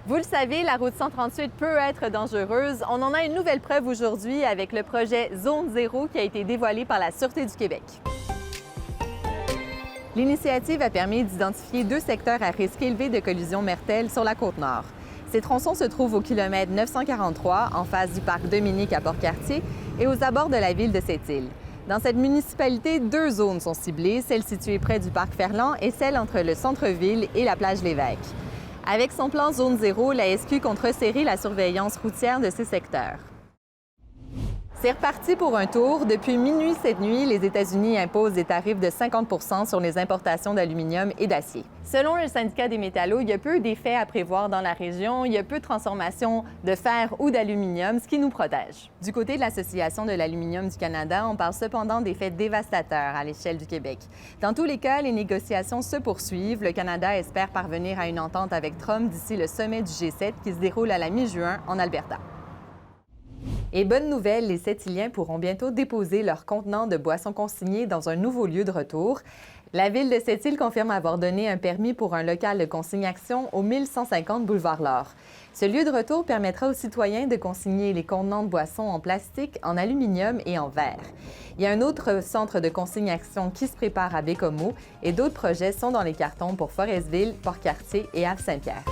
Vous le savez, la route 138 peut être dangereuse. On en a une nouvelle preuve aujourd'hui avec le projet Zone Zéro qui a été dévoilé par la Sûreté du Québec. L'initiative a permis d'identifier 2 secteurs à risque élevé de collision mortelle sur la Côte-Nord. Ces tronçons se trouvent au kilomètre 943, en face du parc Dominique à Port-Cartier et aux abords de la ville de Sept-Îles. Dans cette municipalité, 2 zones sont ciblées, celle située près du parc Ferland et celle entre le centre-ville et la plage Lévesque. Avec son plan Zone Zéro, la SQ compte resserrer la surveillance routière de ces secteurs. C'est reparti pour un tour. Depuis minuit cette nuit, les États-Unis imposent des tarifs de 50 sur les importations d'aluminium et d'acier. Selon le syndicat des métallos, il y a peu d'effets à prévoir dans la région, il y a peu de transformation de fer ou d'aluminium, ce qui nous protège. Du côté de l'Association de l'aluminium du Canada, on parle cependant d'effets dévastateurs à l'échelle du Québec. Dans tous les cas, les négociations se poursuivent. Le Canada espère parvenir à une entente avec Trump d'ici le sommet du G7 qui se déroule à la mi-juin en Alberta. Et bonne nouvelle, les Sept-Îliens pourront bientôt déposer leurs contenants de boissons consignées dans un nouveau lieu de retour. La Ville de Sept-Îles confirme avoir donné un permis pour un local de consignation au 1150 boulevard Laure. Ce lieu de retour permettra aux citoyens de consigner les contenants de boissons en plastique, en aluminium et en verre. Il y a un autre centre de consignation qui se prépare à Bécomo et d'autres projets sont dans les cartons pour Forestville, Port-Cartier et Havre-Saint-Pierre.